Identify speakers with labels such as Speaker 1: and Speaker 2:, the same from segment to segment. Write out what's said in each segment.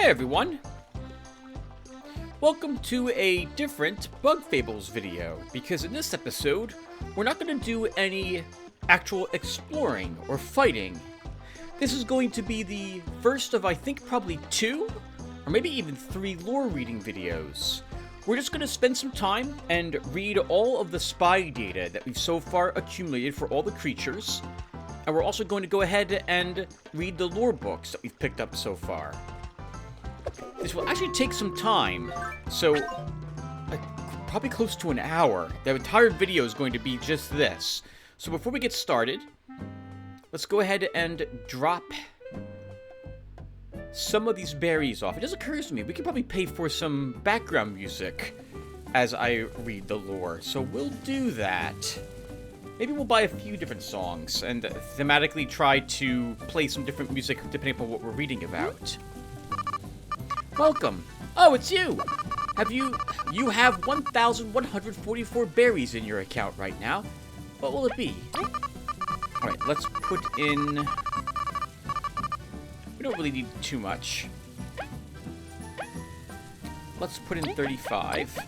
Speaker 1: Hi everyone! Welcome to a different Bug Fables video, because in this episode, we're not going to do any actual exploring or fighting. This is going to be the first of, I think, probably 2, or maybe even 3 lore reading videos. We're just going to spend some time and read all of the spy data that we've so far accumulated for all the creatures, and we're also going to go ahead and read the lore books that we've picked up so far. This will actually take some time, so probably close to an hour. The entire video is going to be just this. So before we get started, let's go ahead and drop some of these berries off. It just occurs to me, we could probably pay for some background music as I read the lore, so we'll do that. Maybe we'll buy a few different songs and thematically try to play some different music depending upon what we're reading about. Welcome. Oh, it's you. You have 1,144 berries in your account right now. What will it be? All right, let's put in. We don't really need too much. Let's put in 35.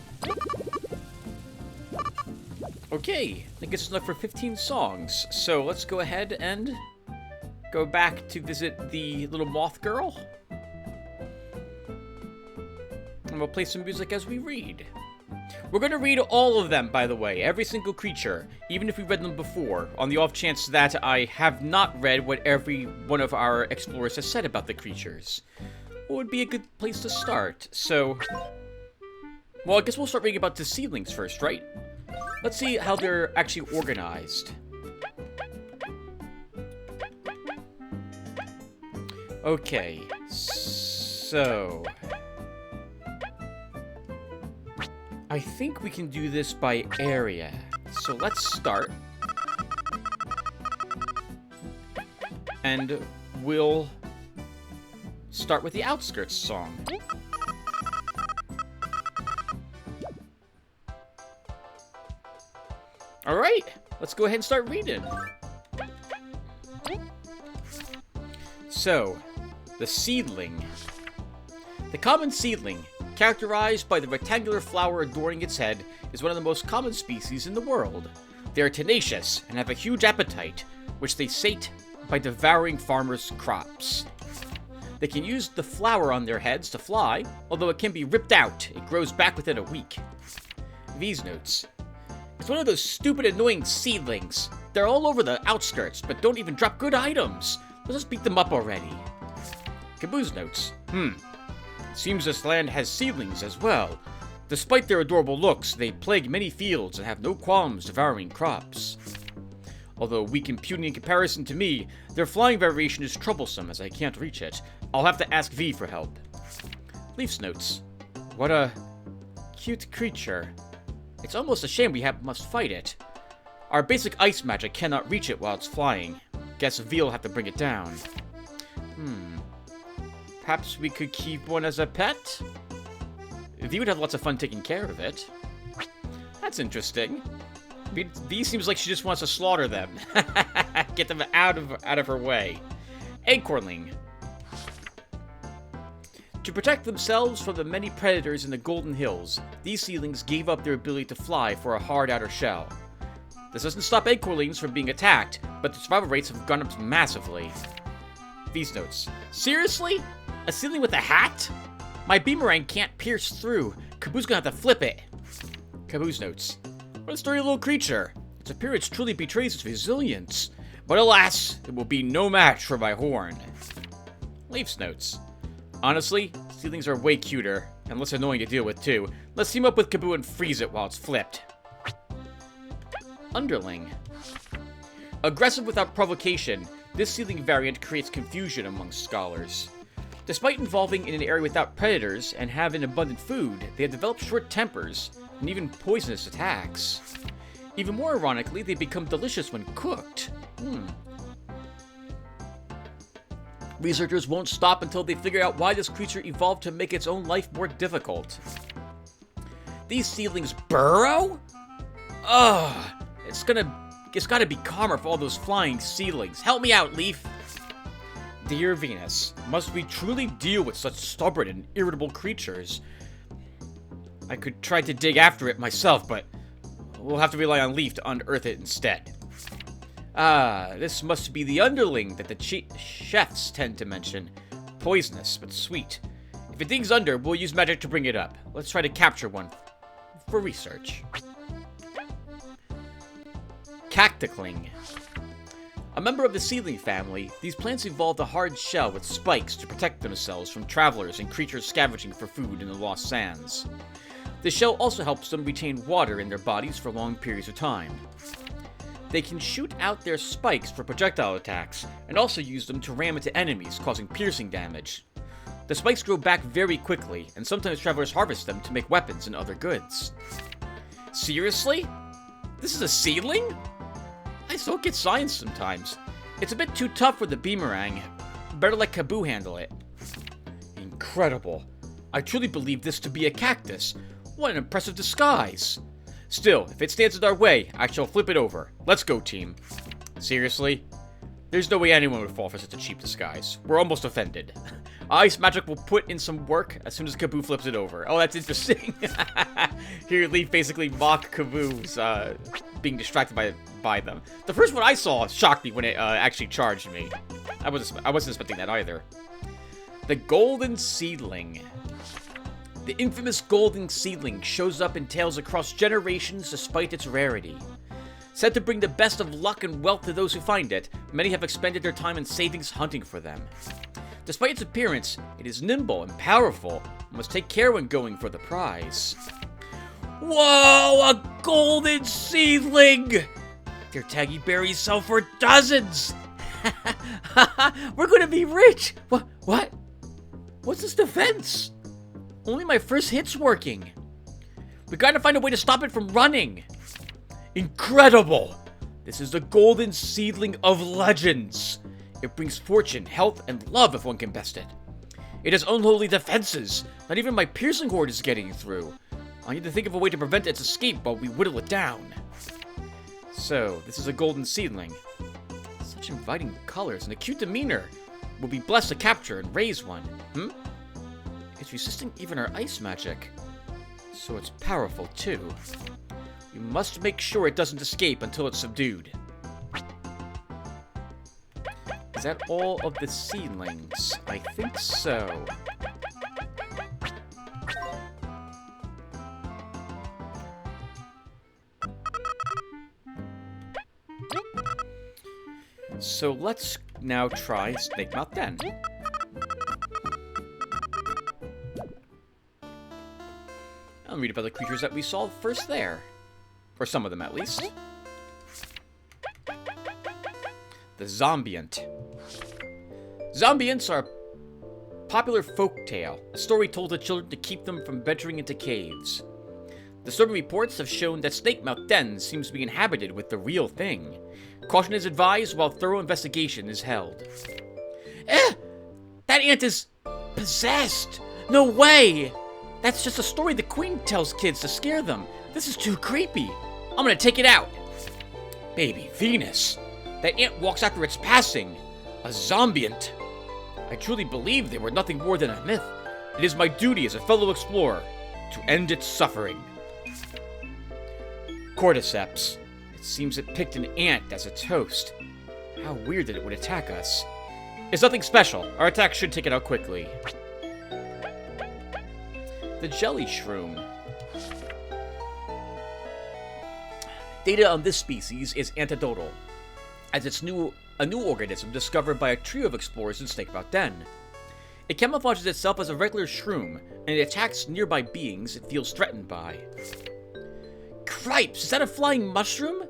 Speaker 1: Okay, I guess it's enough for 15 songs. So let's go ahead and go back to visit the little moth girl. And we'll play some music as we read. We're going to read all of them, by the way, every single creature, even if we read them before, on the off chance that I have not read what every one of our explorers has said about the creatures. What would be a good place to start? So, well, I guess we'll start reading about the seedlings first, right? Let's see how they're actually organized. Okay, so I think we can do this by area. So let's start. And we'll start with the outskirts song. Alright, let's go ahead and start reading. So, the seedling. The common seedling, characterized by the rectangular flower adorning its head, is one of the most common species in the world. They are tenacious and have a huge appetite, which they sate by devouring farmers' crops. They can use the flower on their heads to fly, although it can be ripped out. It grows back within a week. These notes. It's one of those stupid, annoying seedlings. They're all over the outskirts, but don't even drop good items. Let's just beat them up already. Kabbu's notes. Seems this land has seedlings as well. Despite their adorable looks, they plague many fields and have no qualms devouring crops. Although weak and puny in comparison to me, their flying variation is troublesome as I can't reach it. I'll have to ask V for help. Leif's notes. What a cute creature. It's almost a shame we must fight it. Our basic ice magic cannot reach it while it's flying. Guess V'll have to bring it down. Perhaps we could keep one as a pet? V would have lots of fun taking care of it. That's interesting. V seems like she just wants to slaughter them. Get them out of her way. Acornling. To protect themselves from the many predators in the Golden Hills, these seedlings gave up their ability to fly for a hard outer shell. This doesn't stop acornlings from being attacked, but the survival rates have gone up massively. These notes. Seriously? A seedling with a hat? My beamerang can't pierce through. Kabbu's gonna have to flip it. Kabbu's notes. What a sturdy little creature. Its appearance truly betrays its resilience. But alas, it will be no match for my horn. Leif's notes. Honestly, seedlings are way cuter, and less annoying to deal with too. Let's team up with Kabbu and freeze it while it's flipped. Underling. Aggressive without provocation, this seedling variant creates confusion among scholars. Despite evolving in an area without predators and having abundant food, they have developed short tempers and even poisonous attacks. Even more ironically, they become delicious when cooked. Researchers won't stop until they figure out why this creature evolved to make its own life more difficult. These seedlings burrow? Ugh, it's gotta be calmer for all those flying seedlings. Help me out, Leif. Dear Venus, must we truly deal with such stubborn and irritable creatures? I could try to dig after it myself, but we'll have to rely on Leif to unearth it instead. Ah, this must be the underling that the chefs tend to mention. Poisonous, but sweet. If it digs under, we'll use magic to bring it up. Let's try to capture one for research. Cacticling. A member of the seedling family, these plants evolved a hard shell with spikes to protect themselves from travelers and creatures scavenging for food in the lost sands. The shell also helps them retain water in their bodies for long periods of time. They can shoot out their spikes for projectile attacks, and also use them to ram into enemies, causing piercing damage. The spikes grow back very quickly, and sometimes travelers harvest them to make weapons and other goods. Seriously? This is a seedling? I still get science sometimes. It's a bit too tough for the boomerang. Better let Kabbu handle it. Incredible. I truly believe this to be a cactus. What an impressive disguise. Still, if it stands in our way, I shall flip it over. Let's go, team. Seriously? There's no way anyone would fall for such a cheap disguise. We're almost offended. Ice magic will put in some work as soon as Kabbu flips it over. Oh, that's interesting. Here, Leif basically mock Kabbu's being distracted by them. The first one I saw shocked me when it actually charged me. I wasn't expecting that either. The Golden Seedling. The infamous Golden Seedling shows up in tales across generations despite its rarity. Said to bring the best of luck and wealth to those who find it, many have expended their time and savings hunting for them. Despite its appearance, it is nimble and powerful, and must take care when going for the prize. Whoa, a Golden Seedling! Their taggy berries sell for dozens! We're gonna be rich! What? What's this defense? Only my first hit's working. We gotta find a way to stop it from running. Incredible! This is the Golden Seedling of Legends. It brings fortune, health, and love if one can best it. It has unholy defenses. Not even my piercing horde is getting through. I need to think of a way to prevent its escape while we whittle it down. So, this is a Golden Seedling. Such inviting colors and a cute demeanor. We'll be blessed to capture and raise one. It's resisting even our ice magic. So it's powerful, too. We must make sure it doesn't escape until it's subdued. Is that all of the seedlings? I think so. So let's now try Snakemouth Den. I'll read about the creatures that we saw first there. Or some of them, at least. The Zombiant. Zombiants are a popular folktale, a story told to children to keep them from venturing into caves. Disturbing reports have shown that Snakemouth Den seems to be inhabited with the real thing. Caution is advised while thorough investigation is held. That ant is possessed! No way! That's just a story the Queen tells kids to scare them. This is too creepy. I'm gonna take it out. Baby Venus. That ant walks after its passing. A zombiant. I truly believe they were nothing more than a myth. It is my duty as a fellow explorer to end its suffering. Cordyceps. It seems it picked an ant as its host. How weird that it would attack us. It's nothing special. Our attack should take it out quickly. The Jelly Shroom. Data on this species is anecdotal, as it's a new organism discovered by a trio of explorers in Snakemouth Den. It camouflages itself as a regular shroom, and it attacks nearby beings it feels threatened by. Cripes, is that a flying mushroom?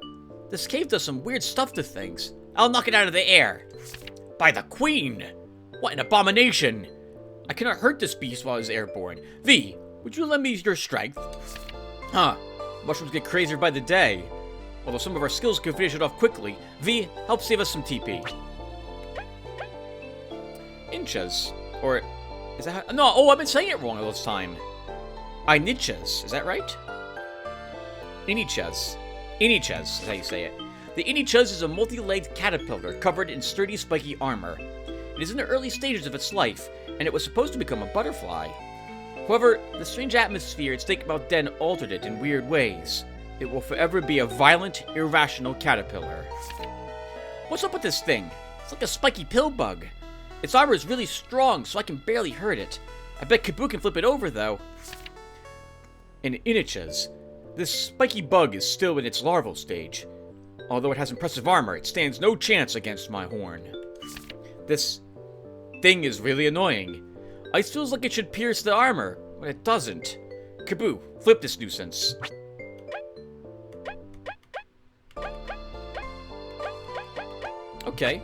Speaker 1: This cave does some weird stuff to things. I'll knock it out of the air. By the Queen! What an abomination! I cannot hurt this beast while it's airborne. V, would you lend me your strength? Mushrooms get crazier by the day. Although some of our skills could finish it off quickly, V, help save us some TP. Inchas. Or, is that how, no, I've been saying it wrong all this time. Inichas, is that right? Inichas. Inichas is how you say it. The Inichas is a multi-legged caterpillar covered in sturdy spiky armor. It is in the early stages of its life, and it was supposed to become a butterfly. However, the strange atmosphere its think about Den altered it in weird ways. It will forever be a violent, irrational caterpillar. What's up with this thing? It's like a spiky pill bug. Its armor is really strong, so I can barely hurt it. I bet Kabbu can flip it over, though. In Inichas, this spiky bug is still in its larval stage. Although it has impressive armor, it stands no chance against my horn. This thing is really annoying. Ice feels like it should pierce the armor, but it doesn't. Kabbu, flip this nuisance. Okay.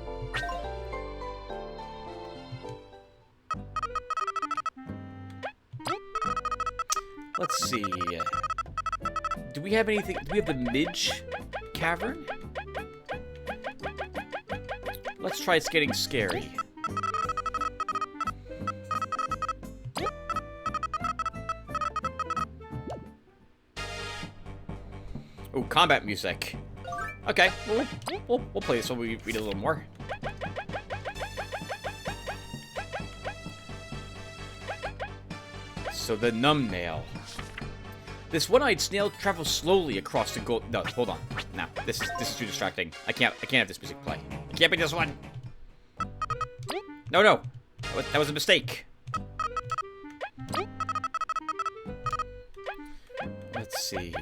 Speaker 1: Let's see. Do we have anything? Do we have the Midge Cavern? Let's try It's Getting Scary. Oh, combat music. Okay, we'll play this when we read a little more. So the Numbnail. This one-eyed snail travels slowly across the gold. No, hold on. No, this is too distracting. I can't have this music play. It can't be this one. No. That was a mistake. Let's see.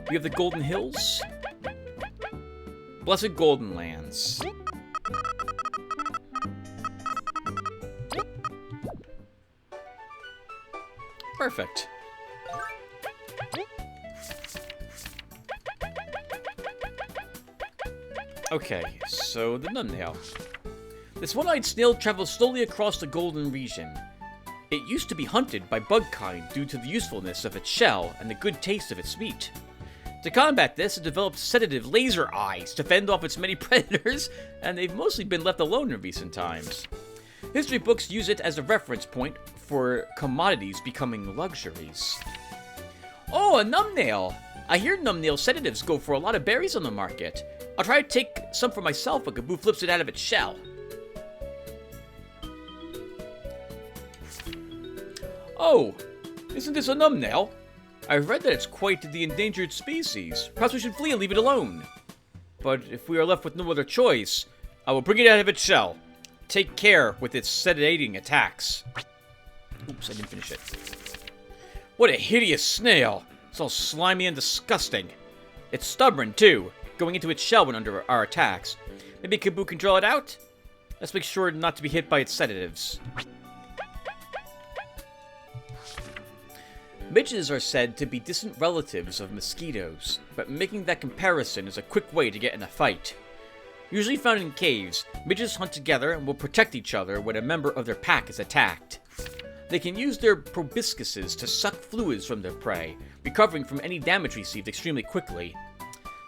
Speaker 1: We have the Golden Hills. Blessed Golden Lands. Perfect. Okay, so the Numbnail. This one-eyed snail travels slowly across the Golden Region. It used to be hunted by bug kind due to the usefulness of its shell and the good taste of its meat. To combat this, it developed sedative laser eyes to fend off its many predators, and they've mostly been left alone in recent times. History books use it as a reference point for commodities becoming luxuries. Oh, a Numbnail! I hear Numbnail sedatives go for a lot of berries on the market. I'll try to take some for myself when Kabbu flips it out of its shell. Oh, isn't this a Numbnail? I've read that it's quite the endangered species. Perhaps we should flee and leave it alone. But if we are left with no other choice, I will bring it out of its shell. Take care with its sedating attacks. Oops, I didn't finish it. What a hideous snail! It's all slimy and disgusting. It's stubborn, too, going into its shell when under our attacks. Maybe Kabbu can draw it out? Let's make sure not to be hit by its sedatives. Midges are said to be distant relatives of mosquitoes, but making that comparison is a quick way to get in a fight. Usually found in caves, midges hunt together and will protect each other when a member of their pack is attacked. They can use their proboscises to suck fluids from their prey, recovering from any damage received extremely quickly.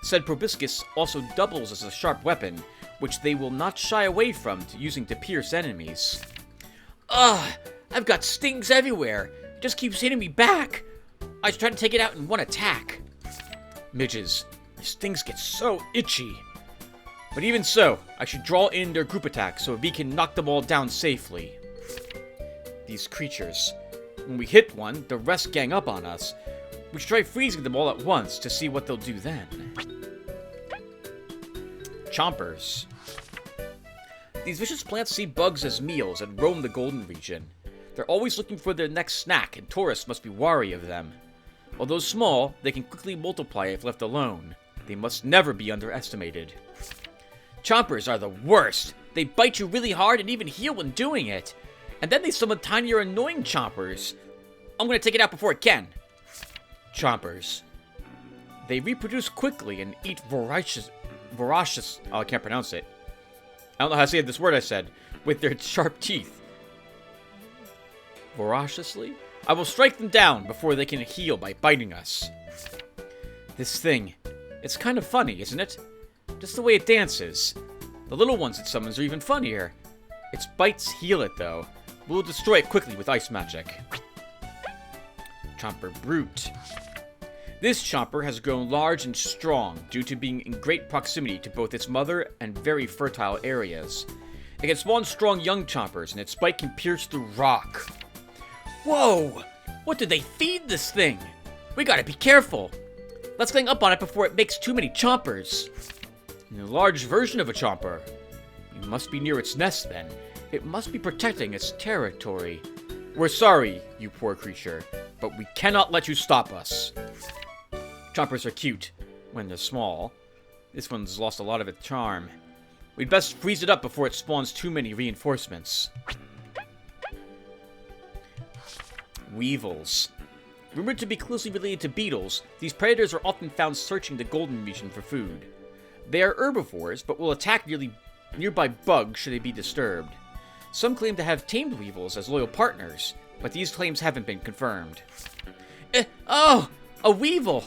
Speaker 1: Said proboscis also doubles as a sharp weapon, which they will not shy away from using to pierce enemies. Ugh! I've got stings everywhere! It just keeps hitting me back! I should try to take it out in one attack. Midges, their stings get so itchy. But even so, I should draw in their group attack so we can knock them all down safely. These creatures. When we hit one, the rest gang up on us. We should try freezing them all at once to see what they'll do then. Chompers. These vicious plants see bugs as meals and roam the Golden Region. They're always looking for their next snack, and tourists must be wary of them. Although small, they can quickly multiply if left alone. They must never be underestimated. Chompers are the worst. They bite you really hard and even heal when doing it. And then they summon tinier annoying chompers. I'm gonna take it out before it can. Chompers. They reproduce quickly and eat voracious, oh, I can't pronounce it. I don't know how to say this word I said. With their sharp teeth. Voraciously? I will strike them down before they can heal by biting us. This thing. It's kind of funny, isn't it? Just the way it dances. The little ones it summons are even funnier. Its bites heal it, though. We'll destroy it quickly with ice magic. Chomper Brute. This chomper has grown large and strong due to being in great proximity to both its mother and very fertile areas. It can spawn strong young chompers, and its bite can pierce through rock. Whoa! What did they feed this thing? We gotta be careful. Let's gang up on it before it makes too many chompers. A large version of a chomper. You must be near its nest then. It must be protecting its territory. We're sorry, you poor creature, but we cannot let you stop us. Chompers are cute when they're small. This one's lost a lot of its charm. We'd best freeze it up before it spawns too many reinforcements. Weevils. Rumored to be closely related to beetles, these predators are often found searching the golden region for food. They are herbivores, but will attack nearby bugs should they be disturbed. Some claim to have tamed weevils as loyal partners, but these claims haven't been confirmed. Oh! A weevil!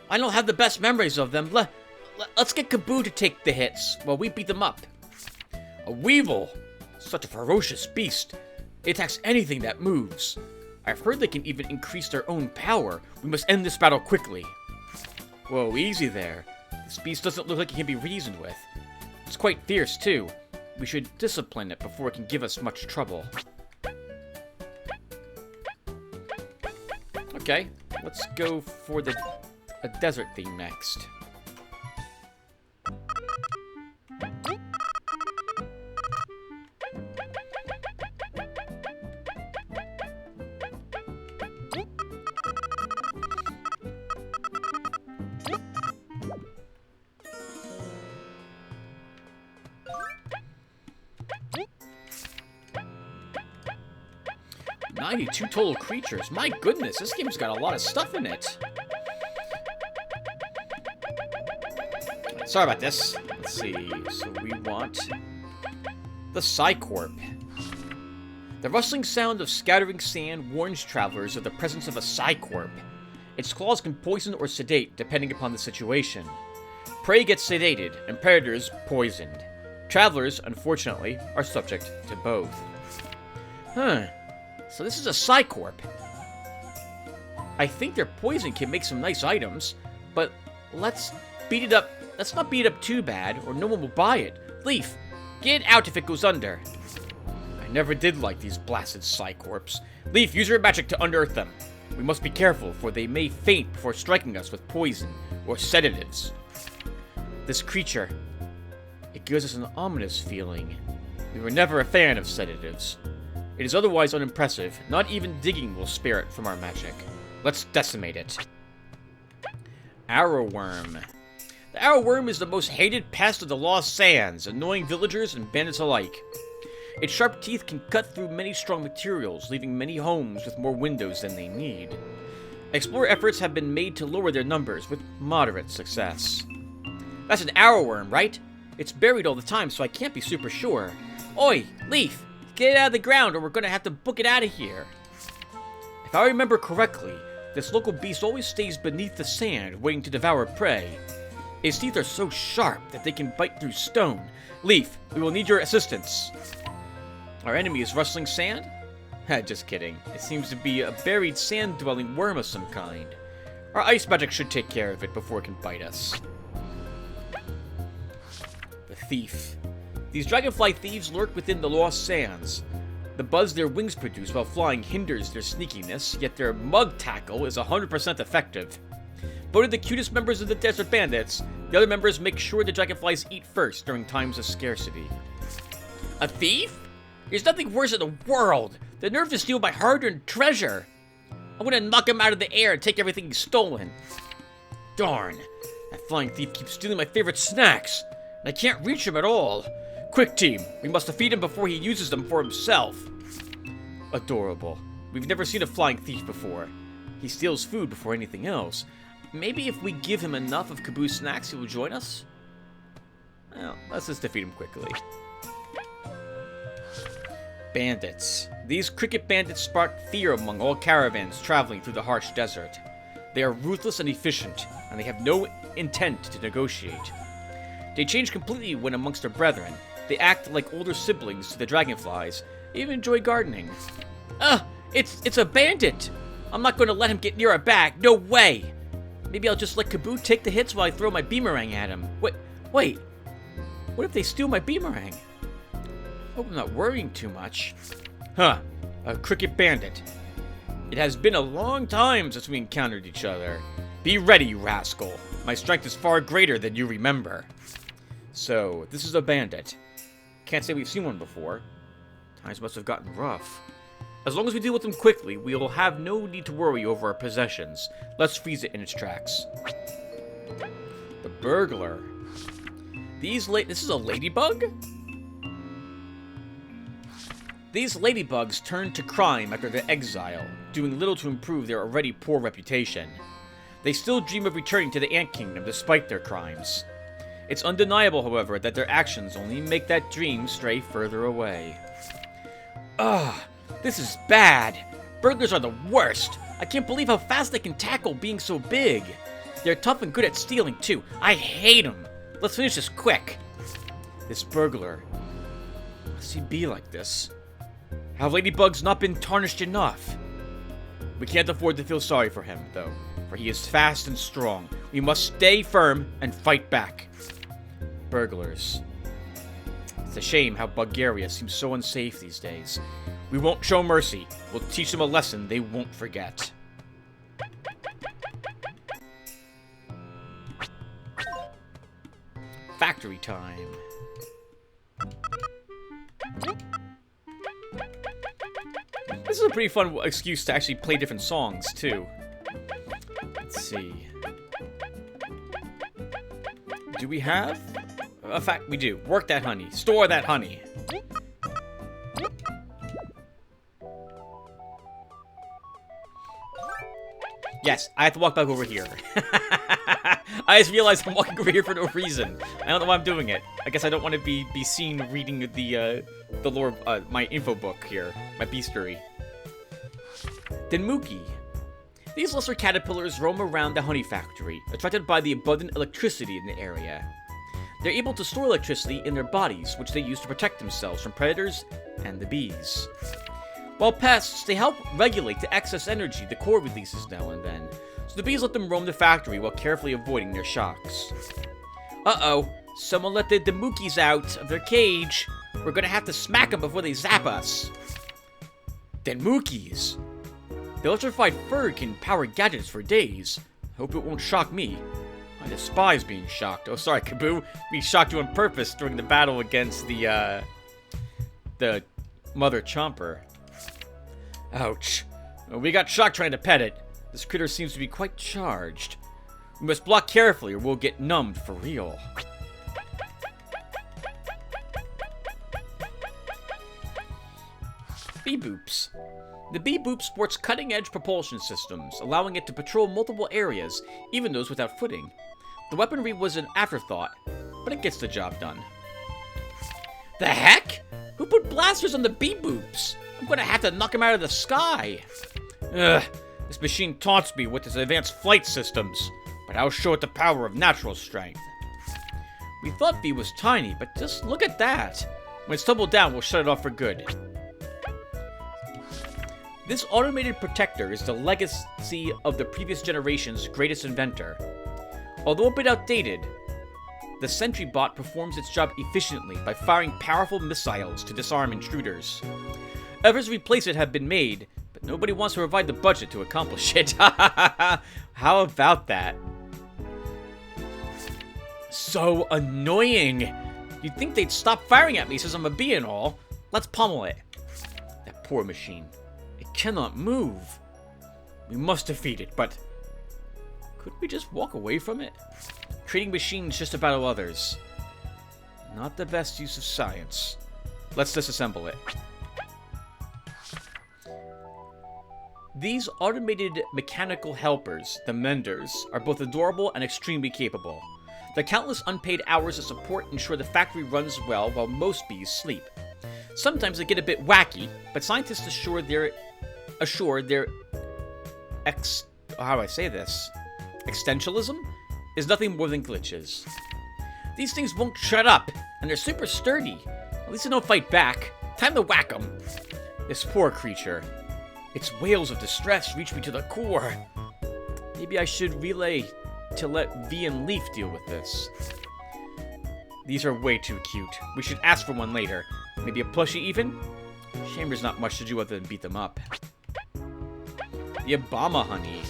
Speaker 1: I don't have the best memories of them. Let's get Kabbu to take the hits while we beat them up. A weevil! Such a ferocious beast. It attacks anything that moves. I've heard they can even increase their own power. We must end this battle quickly. Whoa, easy there. This beast doesn't look like it can be reasoned with. It's quite fierce, too. We should discipline it before it can give us much trouble. Okay, let's go for a desert theme next. Two total creatures. My goodness, this game's got a lot of stuff in it. Sorry about this. Let's see. So we want the Psycorp. The rustling sound of scattering sand warns travelers of the presence of a Psycorp. Its claws can poison or sedate depending upon the situation. Prey gets sedated and predators poisoned. Travelers, unfortunately, are subject to both. Huh. So this is a Psycorp. I think their poison can make some nice items, but let's beat it up. Let's not beat it up too bad, or no one will buy it. Leif, get out if it goes under. I never did like these blasted Psycorps. Leif, use your magic to unearth them. We must be careful, for they may faint before striking us with poison or sedatives. This creature, it gives us an ominous feeling. We were never a fan of sedatives. It is otherwise unimpressive. Not even digging will spare it from our magic. Let's decimate it. Arrowworm. The arrowworm is the most hated pest of the Lost Sands, annoying villagers and bandits alike. Its sharp teeth can cut through many strong materials, leaving many homes with more windows than they need. Explorer efforts have been made to lower their numbers, with moderate success. That's an arrowworm, right? It's buried all the time, so I can't be super sure. Oi, Leif! Get it out of the ground or we're gonna have to book it out of here. If I remember correctly, this local beast always stays beneath the sand, waiting to devour prey. Its teeth are so sharp that they can bite through stone. Leif, we will need your assistance. Our enemy is rustling sand? Just kidding. It seems to be a buried sand-dwelling worm of some kind. Our ice magic should take care of it before it can bite us. The thief. These dragonfly thieves lurk within the Lost Sands. The buzz their wings produce while flying hinders their sneakiness, yet their mug tackle is 100% effective. Voted the cutest members of the Desert Bandits, the other members make sure the dragonflies eat first during times of scarcity. A thief? There's nothing worse in the world! The nerve to steal my hard-earned treasure! I'm gonna knock him out of the air and take everything he's stolen. Darn, that flying thief keeps stealing my favorite snacks, and I can't reach him at all. Quick, team! We must defeat him before he uses them for himself. Adorable. We've never seen a flying thief before. He steals food before anything else. Maybe if we give him enough of Kabbu's snacks, he will join us? Well, let's just defeat him quickly. Bandits. These cricket bandits spark fear among all caravans traveling through the harsh desert. They are ruthless and efficient, and they have no intent to negotiate. They change completely when amongst their brethren. They act like older siblings to the dragonflies. They even enjoy gardening. It's a bandit! I'm not going to let him get near our back. No way! Maybe I'll just let Kabbu take the hits while I throw my beamerang at him. Wait. What if they steal my beamerang? Hope I'm not worrying too much. Huh, a cricket bandit. It has been a long time since we encountered each other. Be ready, you rascal. My strength is far greater than you remember. So, this is a bandit. Can't say we've seen one before. Times must have gotten rough. As long as we deal with them quickly, we will have no need to worry over our possessions. Let's freeze it in its tracks. The burglar. This is a ladybug? These ladybugs turned to crime after their exile, doing little to improve their already poor reputation. They still dream of returning to the Ant Kingdom despite their crimes. It's undeniable, however, that their actions only make that dream stray further away. Ugh, this is bad. Burglars are the worst. I can't believe how fast they can tackle being so big. They're tough and good at stealing, too. I hate them. Let's finish this quick. This burglar. Must he be like this? Have ladybugs not been tarnished enough? We can't afford to feel sorry for him, though, for he is fast and strong. We must stay firm and fight back. Burglars. It's a shame how Bugaria seems so unsafe these days. We won't show mercy. We'll teach them a lesson they won't forget. Factory time. This is a pretty fun excuse to actually play different songs, too. Let's see. Do we have? In fact, we do. Work that honey. Store that honey. Yes, I have to walk back over here. I just realized I'm walking over here for no reason. I don't know why I'm doing it. I guess I don't want to be seen reading the lore, my info book here, my bestiary. Denmuki. These lesser caterpillars roam around the honey factory, attracted by the abundant electricity in the area. They're able to store electricity in their bodies, which they use to protect themselves from predators and the bees. While pests, they help regulate the excess energy the core releases now and then, so the bees let them roam the factory while carefully avoiding their shocks. Uh-oh, someone let the Demukis out of their cage. We're gonna have to smack them before they zap us. Demukis? The electrified fur can power gadgets for days. Hope it won't shock me. I despise being shocked. Oh, sorry, Kabbu. We shocked you on purpose during the battle against the Mother Chomper. Ouch. We got shocked trying to pet it. This critter seems to be quite charged. We must block carefully or we'll get numbed for real. Bee Boops. The Bee Boop sports cutting-edge propulsion systems, allowing it to patrol multiple areas, even those without footing. The weaponry was an afterthought, but it gets the job done. The heck? Who put blasters on the Bee Boops? I'm gonna have to knock him out of the sky. Ugh, this machine taunts me with its advanced flight systems, but I'll show it the power of natural strength. We thought V was tiny, but just look at that. When it's tumbled down, we'll shut it off for good. This automated protector is the legacy of the previous generation's greatest inventor. Although a bit outdated, the Sentry Bot performs its job efficiently by firing powerful missiles to disarm intruders. Efforts to replace it have been made, but nobody wants to provide the budget to accomplish it. How about that? So annoying! You'd think they'd stop firing at me since I'm a bee and all. Let's pummel it. That poor machine. It cannot move. We must defeat it, but couldn't we just walk away from it? Treating machines just to battle others. Not the best use of science. Let's disassemble it. These automated mechanical helpers, the Menders, are both adorable and extremely capable. Their countless unpaid hours of support ensure the factory runs well while most bees sleep. Sometimes they get a bit wacky, but scientists assure their how do I say this? Existentialism is nothing more than glitches. These things won't shut up, and they're super sturdy. At least they don't fight back. Time to whack them. This poor creature. Its wails of distress reach me to the core. Maybe I should relay to let V and Leif deal with this. These are way too cute. We should ask for one later. Maybe a plushie even? Shame there's not much to do other than beat them up. The Obama honey.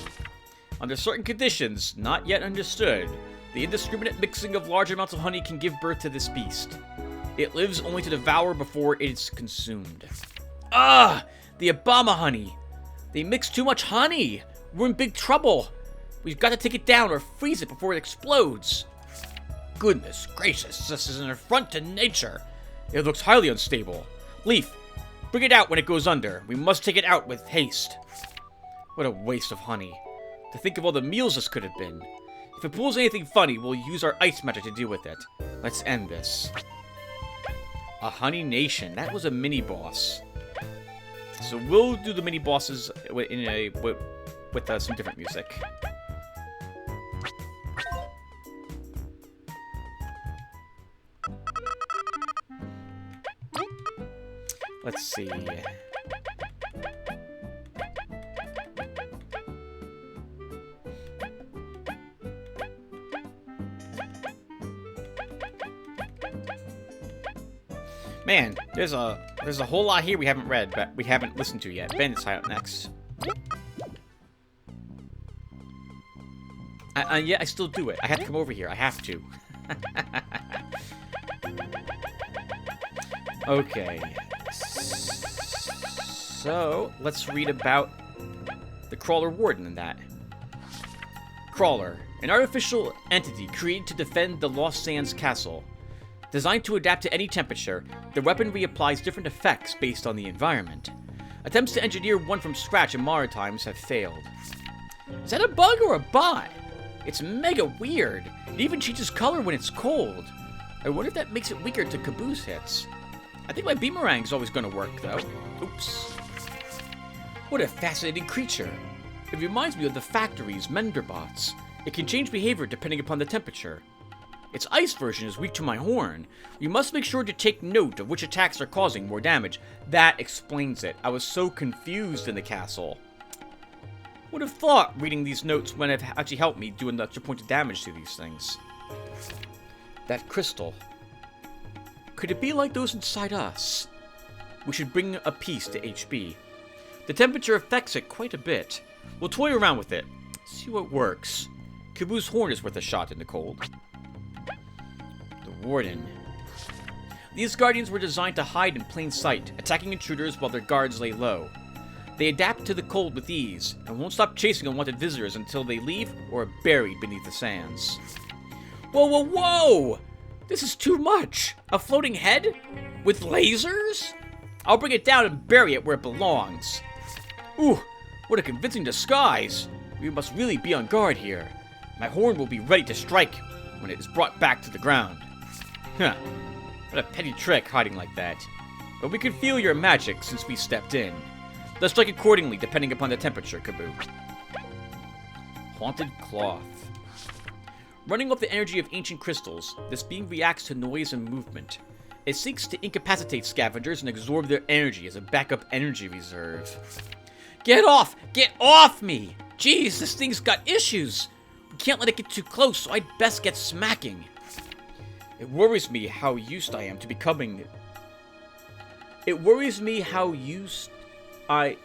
Speaker 1: Under certain conditions, not yet understood, the indiscriminate mixing of large amounts of honey can give birth to this beast. It lives only to devour before it is consumed. Ah! The Obama honey! They mix too much honey! We're in big trouble! We've got to take it down or freeze it before it explodes. Goodness gracious, this is an affront to nature. It looks highly unstable. Leif, bring it out when it goes under. We must take it out with haste. What a waste of honey. To think of all the meals this could have been. If it pulls anything funny, we'll use our ice magic to deal with it. Let's end this. A honey nation. That was a mini-boss. So we'll do the mini-bosses with some different music. Let's see. Man, there's a whole lot here we haven't read, but we haven't listened to yet. Bandit's Hideout next. Yeah, I still do it. I have to come over here. I have to. Okay. So, let's read about the Crawler Warden in that. Crawler, an artificial entity created to defend the Lost Sands Castle. Designed to adapt to any temperature, the weaponry applies different effects based on the environment. Attempts to engineer one from scratch in modern times have failed. Is that a bug or a bot? It's mega weird. It even changes color when it's cold. I wonder if that makes it weaker to Kabbu's hits. I think my Beamerang's always gonna work, though. Oops. What a fascinating creature. It reminds me of the factory's Menderbots. It can change behavior depending upon the temperature. Its ice version is weak to my horn. We must make sure to take note of which attacks are causing more damage. That explains it. I was so confused in the castle. Would have thought reading these notes would have actually helped me do an extra point of damage to these things. That crystal. Could it be like those inside us? We should bring a piece to HB. The temperature affects it quite a bit. We'll toy around with it. See what works. Kabbu's horn is worth a shot in the cold. The Warden. These guardians were designed to hide in plain sight, attacking intruders while their guards lay low. They adapt to the cold with ease, and won't stop chasing unwanted visitors until they leave or are buried beneath the sands. Whoa, whoa, whoa! This is too much! A floating head? With lasers? I'll bring it down and bury it where it belongs. Ooh, what a convincing disguise! We must really be on guard here. My horn will be ready to strike when it is brought back to the ground. Huh. What a petty trick hiding like that. But we can feel your magic since we stepped in. Let's strike accordingly depending upon the temperature, Kabbu. Haunted Cloth. Running off the energy of ancient crystals, this being reacts to noise and movement. It seeks to incapacitate scavengers and absorb their energy as a backup energy reserve. Get off! Get off me! Jeez, this thing's got issues! We can't let it get too close, so I'd best get smacking. It worries me how used I am to becoming... It worries me how used I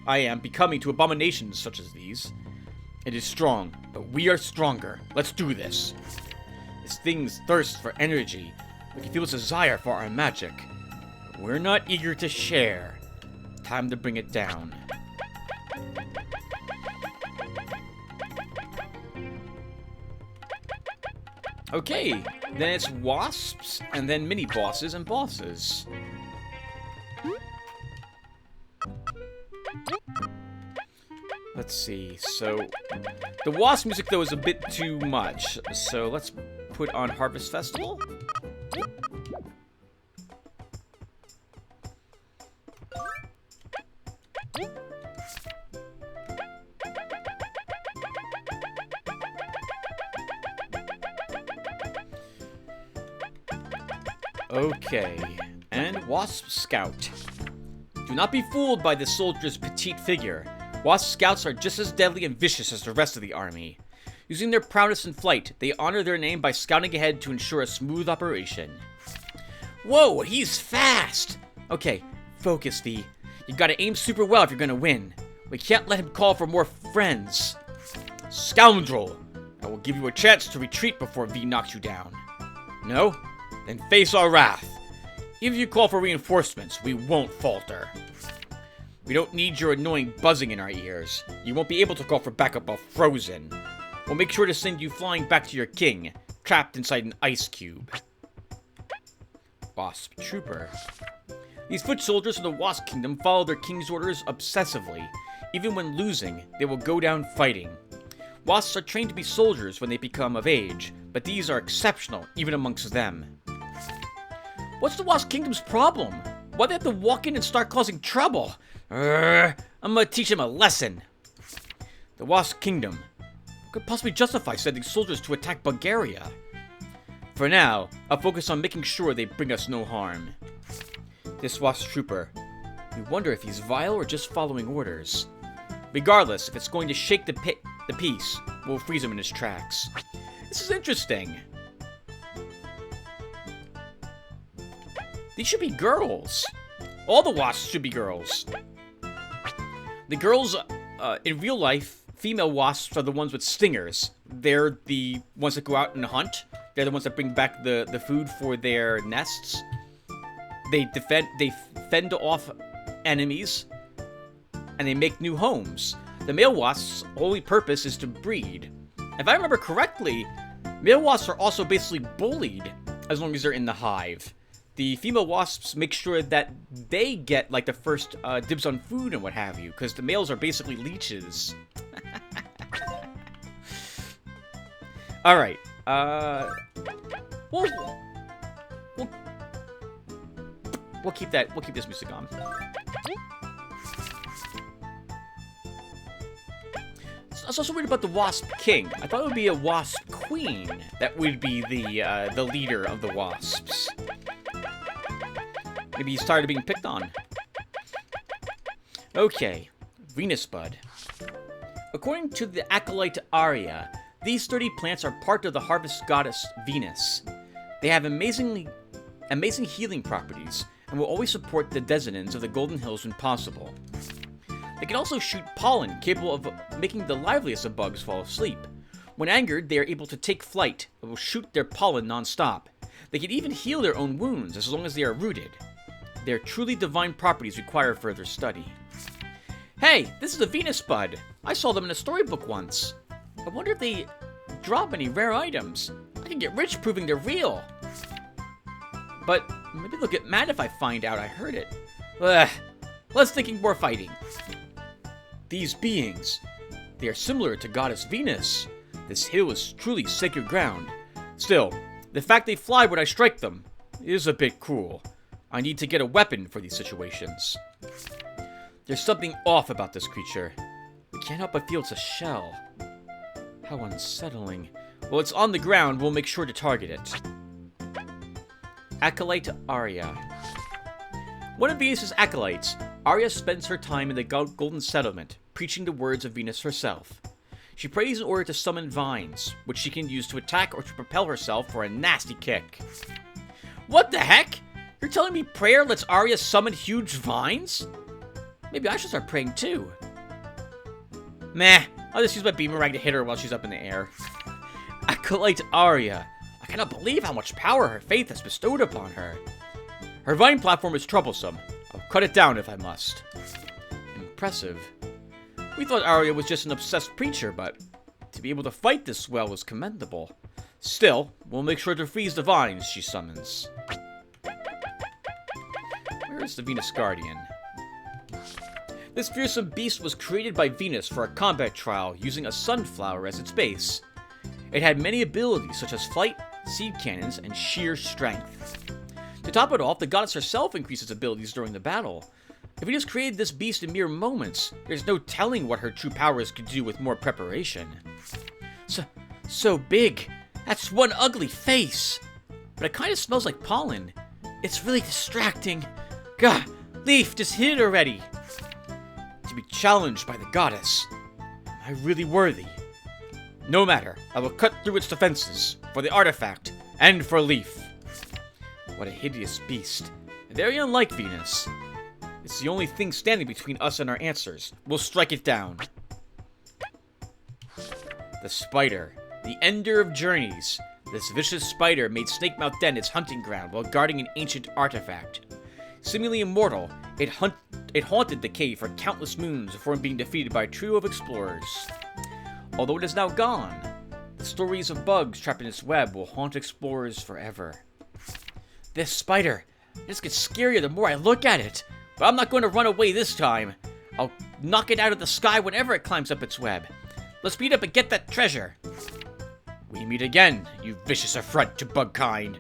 Speaker 1: am becoming to abominations such as these. It is strong, but we are stronger. Let's do this. This thing's thirst for energy. We can feel its desire for our magic. But we're not eager to share. Time to bring it down. Okay, then it's wasps, and then mini-bosses and bosses. Let's see, so... The wasp music, though, is a bit too much, so let's put on Harvest Festival. Okay, and Wasp Scout. Do not be fooled by the soldier's petite figure. Wasp scouts are just as deadly and vicious as the rest of the army. Using their prowess in flight, they honor their name by scouting ahead to ensure a smooth operation. Whoa, he's fast! Okay, focus, V. You gotta aim super well if you're gonna win. We can't let him call for more friends. Scoundrel! I will give you a chance to retreat before V knocks you down. No? Then face our wrath. Even if you call for reinforcements, we won't falter. We don't need your annoying buzzing in our ears. You won't be able to call for backup while frozen. We'll make sure to send you flying back to your king, trapped inside an ice cube. Wasp Trooper. These foot soldiers of the Wasp Kingdom follow their king's orders obsessively. Even when losing, they will go down fighting. Wasps are trained to be soldiers when they become of age, but these are exceptional, even amongst them. What's the Wasp Kingdom's problem? Why do they have to walk in and start causing trouble? I'm gonna teach them a lesson. The Wasp Kingdom could possibly justify sending soldiers to attack Bugaria. For now, I'll focus on making sure they bring us no harm. This Wasp Trooper, we wonder if he's vile or just following orders. Regardless, if it's going to shake the peace, we'll freeze him in his tracks. This is interesting. These should be girls. All the wasps should be girls. The girls, in real life, female wasps are the ones with stingers. They're the ones that go out and hunt. They're the ones that bring back the food for their nests. They fend off enemies, and they make new homes. The male wasp's only purpose is to breed. If I remember correctly, male wasps are also basically bullied as long as they're in the hive. The female wasps make sure that they get, like, the first dibs on food and what have you, because the males are basically leeches. Alright, we'll keep this music on. I was also worried about the Wasp King. I thought it would be a Wasp Queen that would be the leader of the wasps. Maybe he's tired of being picked on. Okay, Venus Bud. According to the Acolyte Aria, these sturdy plants are part of the harvest goddess Venus. They have amazing healing properties and will always support the denizens of the Golden Hills when possible. They can also shoot pollen, capable of making the liveliest of bugs fall asleep. When angered, they are able to take flight and will shoot their pollen non-stop. They can even heal their own wounds as long as they are rooted. Their truly divine properties require further study. Hey, this is a Venus Bud. I saw them in a storybook once. I wonder if they drop any rare items. I can get rich proving they're real. But maybe they'll get mad if I find out I heard it. Less thinking, more fighting. These beings, they are similar to Goddess Venus. This hill is truly sacred ground. Still, the fact they fly when I strike them is a bit cruel. I need to get a weapon for these situations. There's something off about this creature. We can't help but feel it's a shell. How unsettling. Well, it's on the ground. We'll make sure to target it. Acolyte Aria. One of Venus's acolytes, Aria spends her time in the Golden Settlement, preaching the words of Venus herself. She prays in order to summon vines, which she can use to attack or to propel herself for a nasty kick. What the heck? You're telling me prayer lets Aria summon huge vines? Maybe I should start praying too. Meh, I'll just use my boomerang to hit her while she's up in the air. Acolyte Aria. I cannot believe how much power her faith has bestowed upon her. Her vine platform is troublesome. I'll cut it down if I must. Impressive. We thought Aria was just an obsessed preacher, but to be able to fight this well was commendable. Still, we'll make sure to freeze the vines she summons. Where is the Venus Guardian? This fearsome beast was created by Venus for a combat trial using a sunflower as its base. It had many abilities such as flight, seed cannons, and sheer strength. To top it off, the goddess herself increased its abilities during the battle. If Venus created this beast in mere moments, there's no telling what her true powers could do with more preparation. So big. That's one ugly face. But it kind of smells like pollen. It's really distracting. Gah, Leif, just hit it already. to be challenged by the goddess. Am I really worthy? No matter, I will cut through its defenses, for the artifact, and for Leif. What a hideous beast. Very unlike Venus. It's the only thing standing between us and our answers. We'll strike it down. The spider, the ender of journeys. This vicious spider made Snakemouth Den its hunting ground while guarding an ancient artifact. Seemingly immortal, it haunted the cave for countless moons before being defeated by a trio of explorers. Although it is now gone, the stories of bugs trapped in its web will haunt explorers forever. This spider, it just gets scarier the more I look at it. But I'm not going to run away this time. I'll knock it out of the sky whenever it climbs up its web. Let's speed up and get that treasure. We meet again, you vicious affront to bugkind.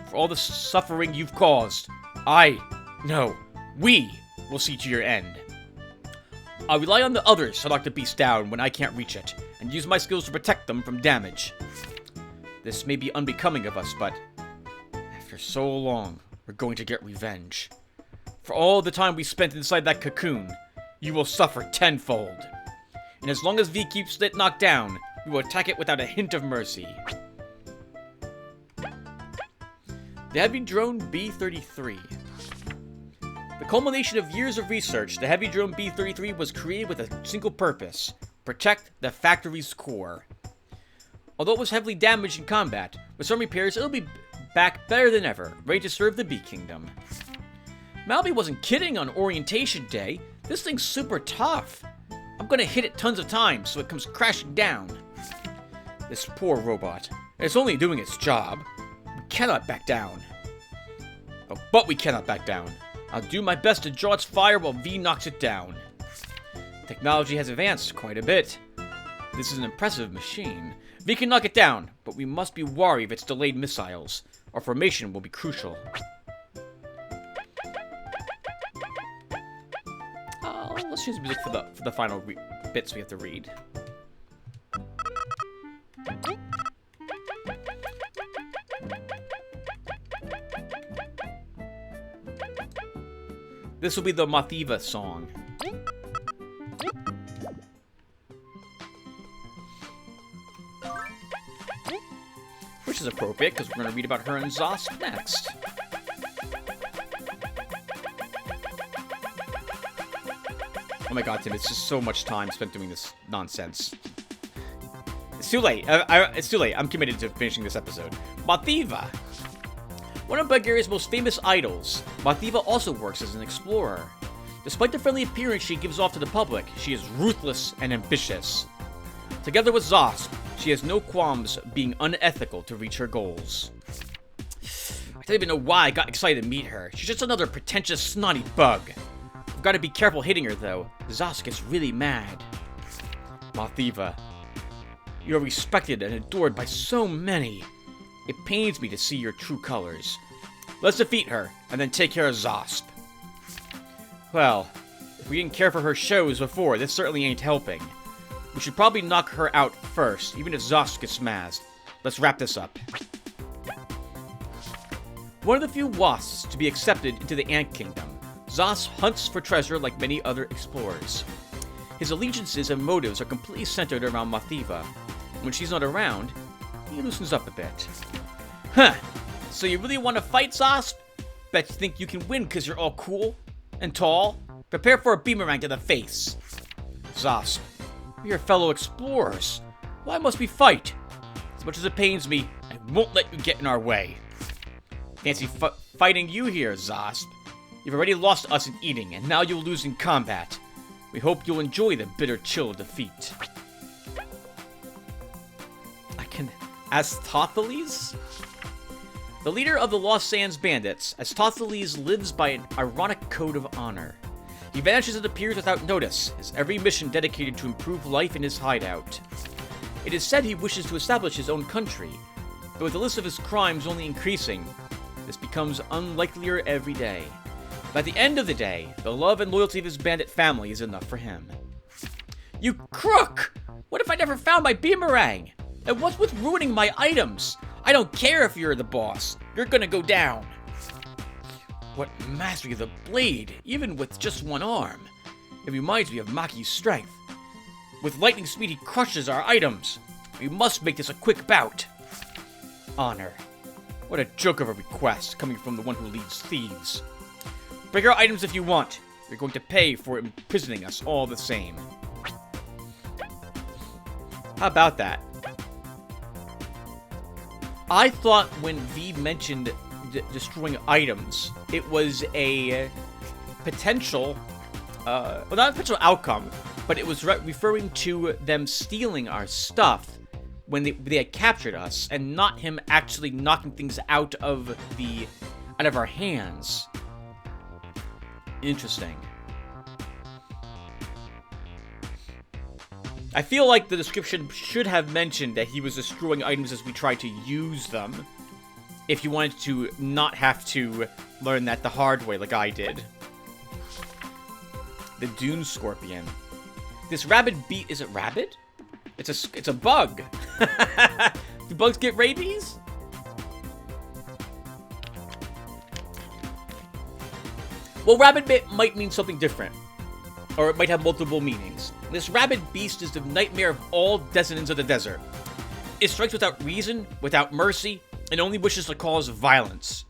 Speaker 1: For all the suffering you've caused, we will see to your end. I'll rely on the others to knock the beast down when I can't reach it, and use my skills to protect them from damage. This may be unbecoming of us, but after so long, we're going to get revenge. For all the time we spent inside that cocoon, you will suffer tenfold. And as long as V keeps it knocked down, we will attack it without a hint of mercy. The Heavy Drone B-33. The culmination of years of research, the Heavy Drone B-33 was created with a single purpose: protect the factory's core. Although it was heavily damaged in combat, with some repairs it'll be back better than ever, ready to serve the Bee Kingdom. Malby wasn't kidding on orientation day. This thing's super tough. I'm gonna hit it tons of times so it comes crashing down. This poor robot. It's only doing its job. We cannot back down. Oh, but we cannot back down. I'll do my best to draw its fire while V knocks it down. Technology has advanced quite a bit. This is an impressive machine. V can knock it down, but we must be wary of its delayed missiles. Our formation will be crucial. Let's choose music for the final bits we have to read. This will be the Mathiva song. Which is appropriate, because we're going to read about her and Zosk next. Oh my god, Tim, it's just so much time spent doing this nonsense. It's too late. It's too late. I'm committed to finishing this episode. Mathiva. One of Bugaria's most famous idols, Mathiva also works as an explorer. Despite the friendly appearance she gives off to the public, she is ruthless and ambitious. Together with Zosk, she has no qualms being unethical to reach her goals. I don't even know why I got excited to meet her. She's just another pretentious, snotty bug. I've got to be careful hitting her, though. Zosk gets really mad. Mathiva, you are respected and adored by so many. It pains me to see your true colors. Let's defeat her, and then take care of Zosk. Well, if we didn't care for her shows before, this certainly ain't helping. We should probably knock her out first, even if Zosk gets mazzed. Let's wrap this up. One of the few wasps to be accepted into the Ant Kingdom, Zosk hunts for treasure like many other explorers. His allegiances and motives are completely centered around Mathiva. When she's not around, he loosens up a bit. Huh, so you really want to fight, Zosk? Bet you think you can win because you're all cool and tall? Prepare for a boomerang to the face. Zosk, we are fellow explorers. Why must we fight? As much as it pains me, I won't let you get in our way. Fancy fighting you here, Zosk. You've already lost us in eating, and now you'll lose in combat. We hope you'll enjoy the bitter chill of defeat. Astothiles? The leader of the Lost Sands Bandits, Astothiles lives by an ironic code of honor. He vanishes and appears without notice, his every mission dedicated to improve life in his hideout. It is said he wishes to establish his own country, but with the list of his crimes only increasing, this becomes unlikelier every day. By the end of the day, the love and loyalty of his bandit family is enough for him. You crook! What if I never found my boomerang? And what's with ruining my items? I don't care if you're the boss. You're gonna go down. What mastery of the blade, even with just one arm. It reminds me of Maki's strength. With lightning speed, he crushes our items. We must make this a quick bout. Honor. What a joke of a request, coming from the one who leads thieves. Break our items if you want. You're going to pay for imprisoning us all the same. How about that? I thought when V mentioned destroying items, it was a potential, well, not a potential outcome, but it was referring to them stealing our stuff when they had captured us, and not him actually knocking things out of our hands. Interesting. I feel like the description should have mentioned that he was destroying items as we tried to use them, if you wanted to not have to learn that the hard way like I did. The Dune Scorpion. This rabid bee... Is it rabid? It's a bug. Do bugs get rabies? Well, rabid might mean something different. Or it might have multiple meanings. This rabid beast is the nightmare of all denizens of the desert. It strikes without reason, without mercy, and only wishes to cause violence.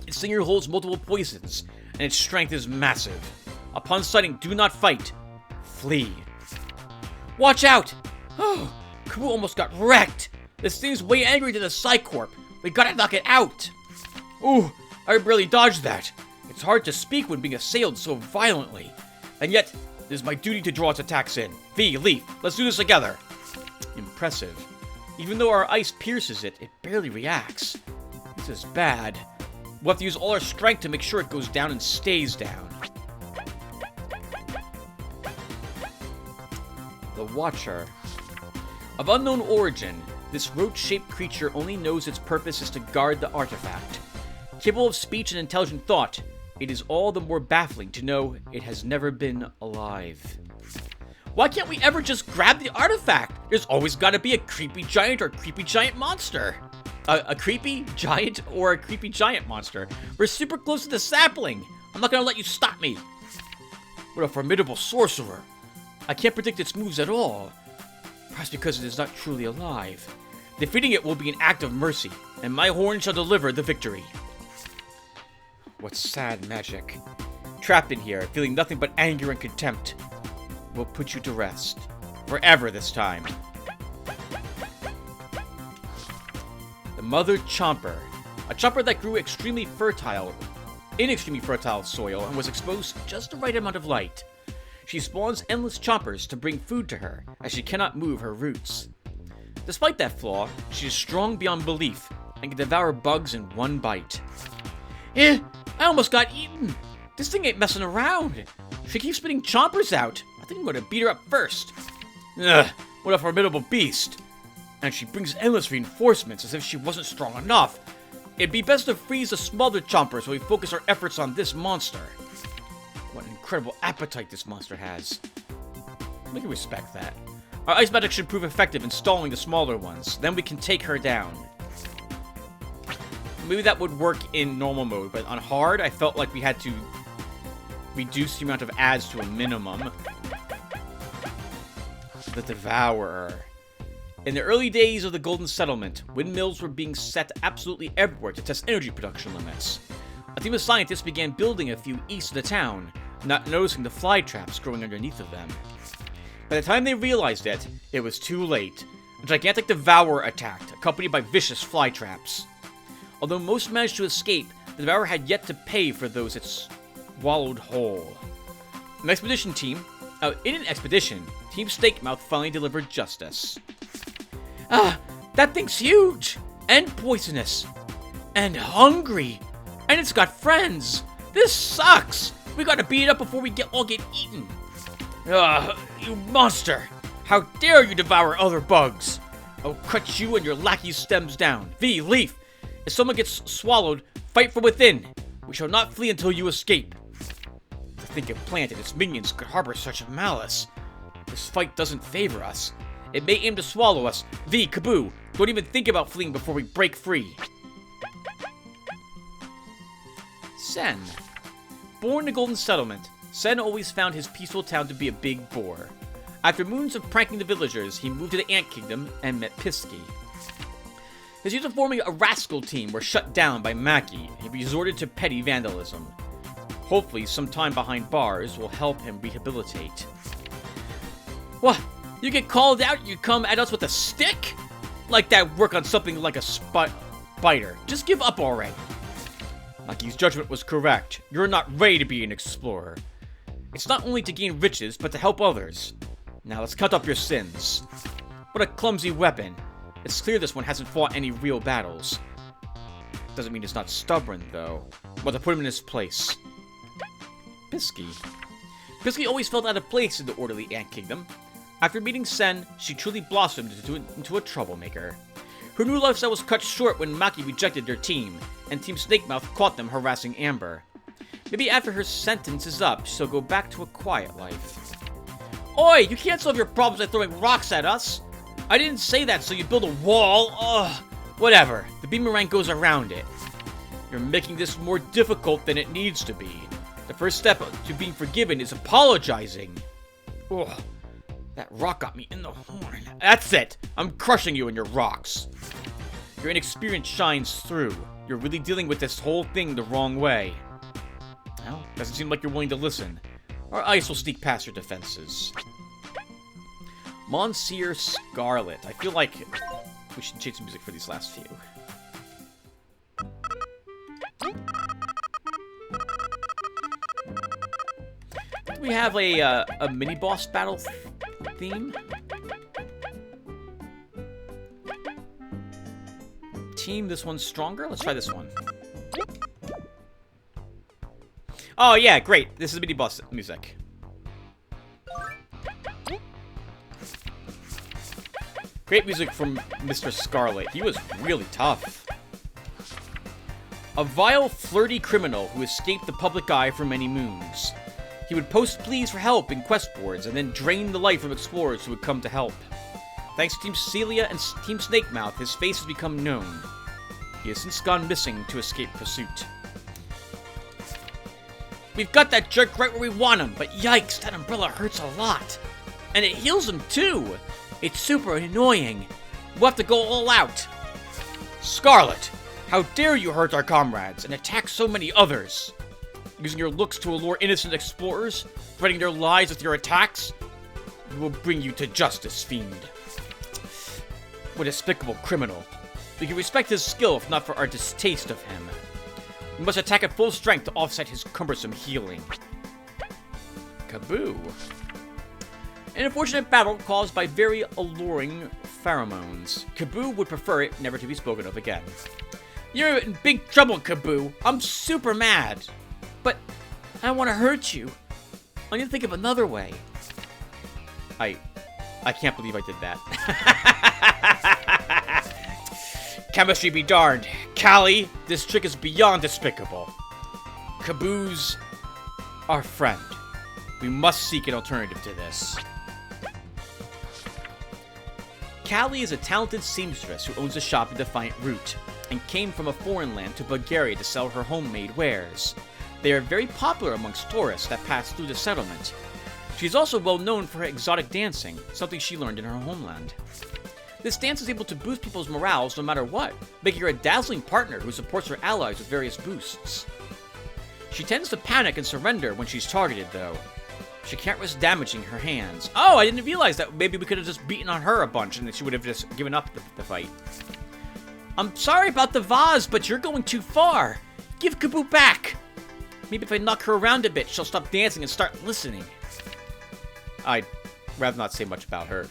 Speaker 1: Its stinger holds multiple poisons, and its strength is massive. Upon sighting, do not fight. Flee. Watch out! Oh, Kabbu almost got wrecked. This thing's way angry than the Psycorp. We gotta knock it out. Ooh, I barely dodged that. It's hard to speak when being assailed so violently. And yet, it is my duty to draw its attacks in. V, Leif, let's do this together. Impressive. Even though our ice pierces it, it barely reacts. This is bad. We'll have to use all our strength to make sure it goes down and stays down. The Watcher. Of unknown origin, this roach-shaped creature only knows its purpose is to guard the artifact. Capable of speech and intelligent thought, it is all the more baffling to know it has never been alive. Why can't we ever just grab the artifact? There's always got to be a creepy giant or creepy giant monster. A creepy giant or a creepy giant monster. We're super close to the sapling. I'm not going to let you stop me. What a formidable sorcerer. I can't predict its moves at all. Perhaps because it is not truly alive. Defeating it will be an act of mercy, and my horn shall deliver the victory. What sad magic. Trapped in here, feeling nothing but anger and contempt. We'll put you to rest. Forever this time. The Mother Chomper. A chomper that grew in extremely fertile soil and was exposed to just the right amount of light. She spawns endless chompers to bring food to her, as she cannot move her roots. Despite that flaw, she is strong beyond belief, and can devour bugs in one bite. I almost got eaten! This thing ain't messing around! She keeps spitting chompers out! I think I'm gonna beat her up first! Ugh, what a formidable beast! And she brings endless reinforcements as if she wasn't strong enough! It'd be best to freeze the smaller chompers while we focus our efforts on this monster. What an incredible appetite this monster has. We can respect that. Our ice magic should prove effective in stalling the smaller ones. Then we can take her down. Maybe that would work in normal mode, but on hard, I felt like we had to reduce the amount of ads to a minimum. The Devourer. In the early days of the Golden Settlement, windmills were being set absolutely everywhere to test energy production limits. A team of scientists began building a few east of the town, not noticing the fly traps growing underneath of them. By the time they realized it, it was too late. A gigantic devourer attacked, accompanied by vicious fly traps. Although most managed to escape, the devourer had yet to pay for those it swallowed whole. In an expedition, Team Stakemouth finally delivered justice. That thing's huge! And poisonous! And hungry! And it's got friends! This sucks! We gotta beat it up before we all get eaten! You monster! How dare you devour other bugs! I'll cut you and your lackey stems down. V, Leif! If someone gets swallowed, fight from within! We shall not flee until you escape. To think if Plant and its minions could harbor such malice. This fight doesn't favor us. It may aim to swallow us. V, Kabbu, don't even think about fleeing before we break free. Sen. Born in the Golden Settlement, Sen always found his peaceful town to be a big bore. After moons of pranking the villagers, he moved to the Ant Kingdom and met Pisky. His years of forming a rascal team were shut down by Maki, and he resorted to petty vandalism. Hopefully, some time behind bars will help him rehabilitate. What? You get called out, you come at us with a stick? Like that work on something like a spider. Just give up already. Maki's judgment was correct. You're not ready to be an explorer. It's not only to gain riches, but to help others. Now let's cut up your sins. What a clumsy weapon. It's clear this one hasn't fought any real battles. Doesn't mean it's not stubborn, though. Well, to put him in his place. Pisky. Pisky always felt out of place in the orderly Ant Kingdom. After meeting Sen, she truly blossomed into a troublemaker. Her new lifestyle was cut short when Maki rejected their team, and Team Snakemouth caught them harassing Amber. Maybe after her sentence is up, she'll go back to a quiet life. Oi, you can't solve your problems by throwing rocks at us! I didn't say that so you build a wall. Ugh. Whatever. The boomerang goes around it. You're making this more difficult than it needs to be. The first step to being forgiven is apologizing. Ugh. That rock got me in the horn. That's it. I'm crushing you and your rocks. Your inexperience shines through. You're really dealing with this whole thing the wrong way. Well, doesn't seem like you're willing to listen. Our ice will sneak past your defenses. Monsieur Scarlet. I feel like we should change some music for these last few. Do we have a mini-boss battle theme? Team, this one's stronger? Let's try this one. Oh yeah, great. This is mini-boss music. Great music from Mr. Scarlet. He was really tough. A vile, flirty criminal who escaped the public eye for many moons. He would post pleas for help in quest boards and then drain the life from explorers who would come to help. Thanks to Team Celia and Team Snakemouth, his face has become known. He has since gone missing to escape pursuit. We've got that jerk right where we want him, but yikes, that umbrella hurts a lot. And it heals him too. It's super annoying. We'll have to go all out. Scarlet, how dare you hurt our comrades and attack so many others? Using your looks to allure innocent explorers, threatening their lives with your attacks? We will bring you to justice, fiend. What a despicable criminal. We can respect his skill if not for our distaste of him. We must attack at full strength to offset his cumbersome healing. Kabbu. An unfortunate battle caused by very alluring pheromones. Kabbu would prefer it never to be spoken of again. You're in big trouble, Kabbu. I'm super mad. But I don't want to hurt you. I need to think of another way. I can't believe I did that. Chemistry be darned. Callie, this trick is beyond despicable. Kabbu's our friend. We must seek an alternative to this. Callie is a talented seamstress who owns a shop in Defiant Root, and came from a foreign land to Bugaria to sell her homemade wares. They are very popular amongst tourists that pass through the settlement. She is also well known for her exotic dancing, something she learned in her homeland. This dance is able to boost people's morales no matter what, making her a dazzling partner who supports her allies with various boosts. She tends to panic and surrender when she's targeted, though. She can't risk damaging her hands. Oh, I didn't realize that maybe we could have just beaten on her a bunch and then she would have just given up the fight. I'm sorry about the vase, but you're going too far. Give Kabbu back. Maybe if I knock her around a bit, she'll stop dancing and start listening. I'd rather not say much about her.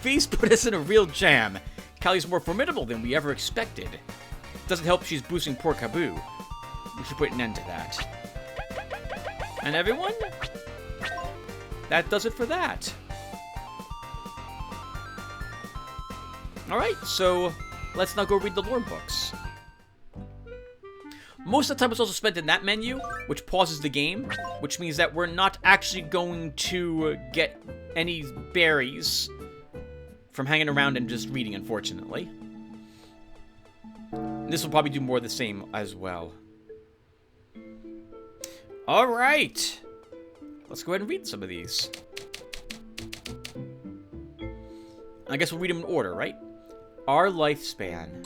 Speaker 1: V's put us in a real jam. Callie's more formidable than we ever expected. Doesn't help she's boosting poor Kabbu. We should put an end to that. And everyone? That does it for that. Alright, so let's now go read the lore books. Most of the time is also spent in that menu, which pauses the game, which means that we're not actually going to get any berries from hanging around and just reading, unfortunately. And this will probably do more of the same as well. Alright. let's go ahead and read some of these. I guess we'll read them in order, right? Our lifespan.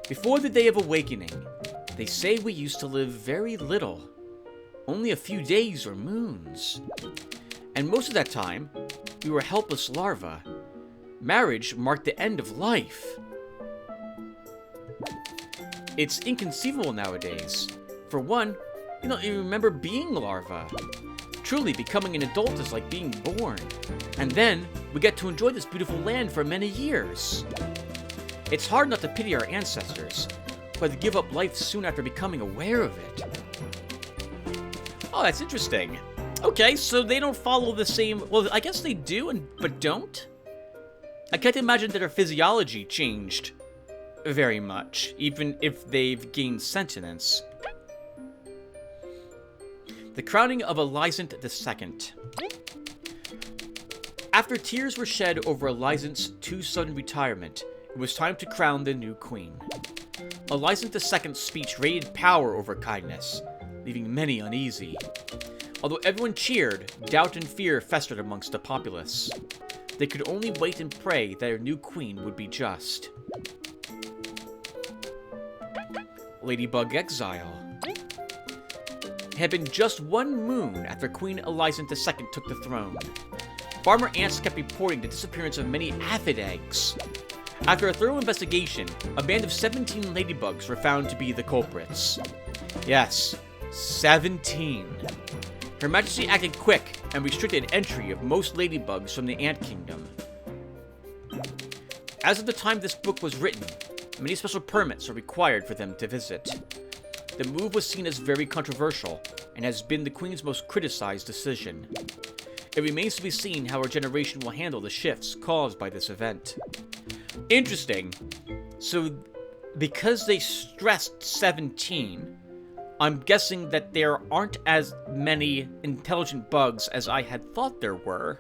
Speaker 1: Before the day of awakening, they say we used to live very little. Only a few days or moons. And most of that time, we were helpless larvae. Marriage marked the end of life. It's inconceivable nowadays. For one, you don't even remember being larvae. Truly, becoming an adult is like being born. And then, we get to enjoy this beautiful land for many years. It's hard not to pity our ancestors, but to give up life soon after becoming aware of it. Oh, that's interesting. Okay, so they don't follow the same... Well, I guess they do, but don't? I can't imagine that their physiology changed very much, even if they've gained sentience. The crowning of Elizant II. After tears were shed over Elizant's too sudden retirement, it was time to crown the new queen. Elizant II's speech radiated power over kindness, leaving many uneasy. Although everyone cheered, doubt and fear festered amongst the populace. They could only wait and pray that their new queen would be just. Ladybug Exile. It had been just one moon after Queen Elizant II took the throne. Farmer ants kept reporting the disappearance of many aphid eggs. After a thorough investigation, a band of 17 ladybugs were found to be the culprits. Yes, 17. Her Majesty acted quick and restricted entry of most ladybugs from the ant kingdom. As of the time this book was written, many special permits are required for them to visit. The move was seen as very controversial and has been the Queen's most criticized decision. It remains to be seen how her generation will handle the shifts caused by this event. Interesting. So, because they stressed 17, I'm guessing that there aren't as many intelligent bugs as I had thought there were.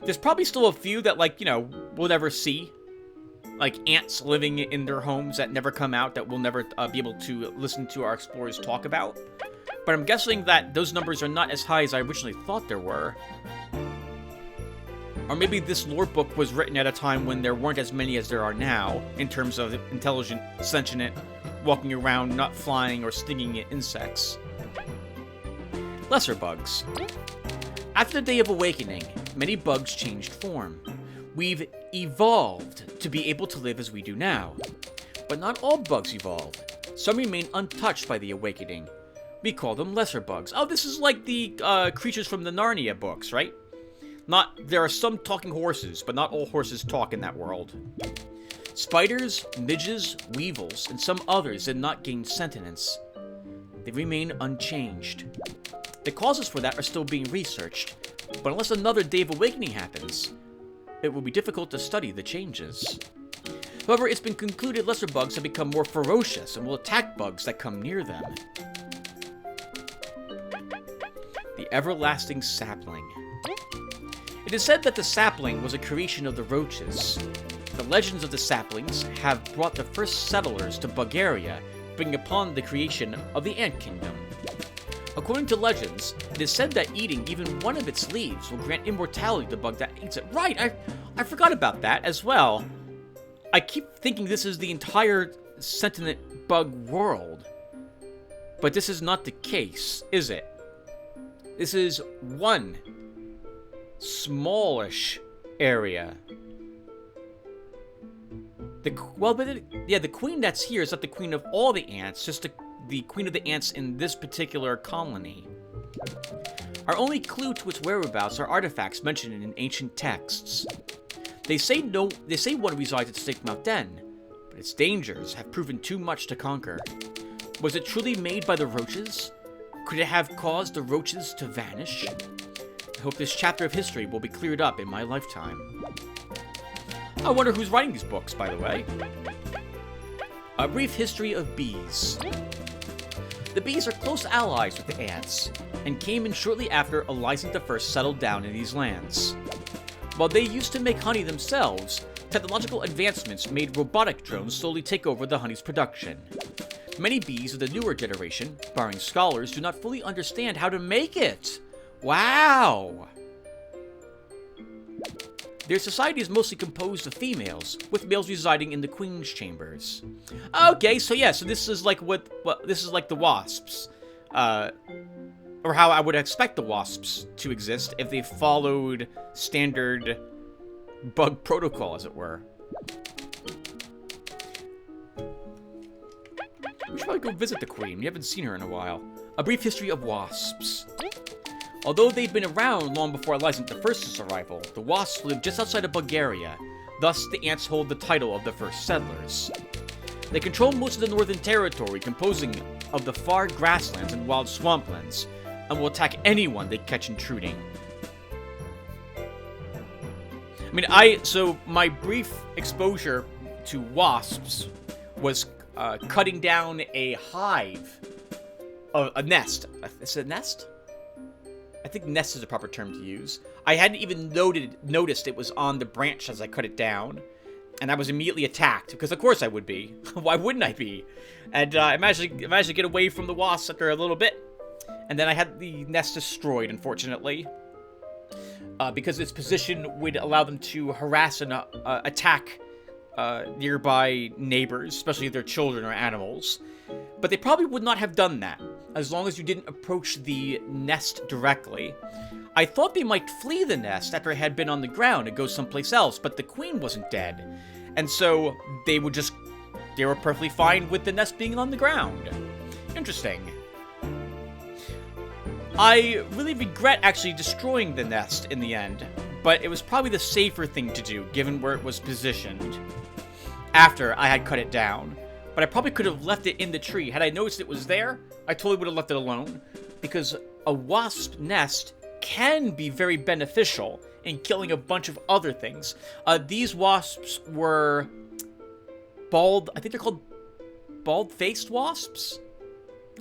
Speaker 1: There's probably still a few that, like, we'll never see. Like ants living in their homes that never come out, that we'll never be able to listen to our explorers talk about. But I'm guessing that those numbers are not as high as I originally thought there were. Or maybe this lore book was written at a time when there weren't as many as there are now, in terms of intelligent, sentient, walking around, not flying or stinging at insects. Lesser bugs. After the Day of Awakening, many bugs changed form. We've evolved to be able to live as we do now. But not all bugs evolved. Some remain untouched by the Awakening. We call them lesser bugs. Oh, this is like the creatures from the Narnia books, right? There are some talking horses, but not all horses talk in that world. Spiders, midges, weevils, and some others did not gain sentience. They remain unchanged. The causes for that are still being researched, but unless another Day of Awakening happens, it will be difficult to study the changes. However, it's been concluded lesser bugs have become more ferocious and will attack bugs that come near them. The Everlasting Sapling. It is said that the sapling was a creation of the roaches. The legends of the saplings have brought the first settlers to Bugaria, bringing upon the creation of the ant kingdom. According to legends, it is said that eating even one of its leaves will grant immortality to the bug that eats it. Right, I forgot about that as well. I keep thinking this is the entire sentient bug world. But this is not the case, is it? This is one smallish area. The queen that's here is not the queen of all the ants, just the queen of the ants in this particular colony. Our only clue to its whereabouts are artifacts mentioned in ancient texts. They say one resides at Snake Mountain, but its dangers have proven too much to conquer. Was it truly made by the roaches? Could it have caused the roaches to vanish? I hope this chapter of history will be cleared up in my lifetime. I wonder who's writing these books, by the way. A brief history of bees. The bees are close allies with the ants, and came in shortly after Elizant I settled down in these lands. While they used to make honey themselves, technological advancements made robotic drones slowly take over the honey's production. Many bees of the newer generation, barring scholars, do not fully understand how to make it. Wow! Their society is mostly composed of females, with males residing in the queen's chambers. Okay, so yeah, so this is like this is like the wasps. Or how I would expect the wasps to exist if they followed standard bug protocol, as it were. We should probably go visit the queen. We haven't seen her in a while. A brief history of wasps. Although they've been around long before Lysan I's arrival, the wasps lived just outside of Bugaria. Thus, the ants hold the title of the first settlers. They control most of the northern territory, composing of the far grasslands and wild swamplands, and will attack anyone they catch intruding. I mean, so my brief exposure to wasps was cutting down a hive, a nest. Is it a nest? I think nest is the proper term to use. I hadn't even noticed it was on the branch as I cut it down, and I was immediately attacked, because of course I would be. Why wouldn't I be? And I managed to get away from the wasps after a little bit, and then I had the nest destroyed, unfortunately, because its position would allow them to harass and attack nearby neighbors, especially their children or animals. But they probably would not have done that, as long as you didn't approach the nest directly. I thought they might flee the nest after it had been on the ground and go someplace else, but the queen wasn't dead. And so they were perfectly fine with the nest being on the ground. Interesting. I really regret actually destroying the nest in the end, but it was probably the safer thing to do, given where it was positioned after I had cut it down. But I probably could have left it in the tree. Had I noticed it was there, I totally would have left it alone, because a wasp nest can be very beneficial in killing a bunch of other things. These wasps were bald, I think they're called bald-faced wasps?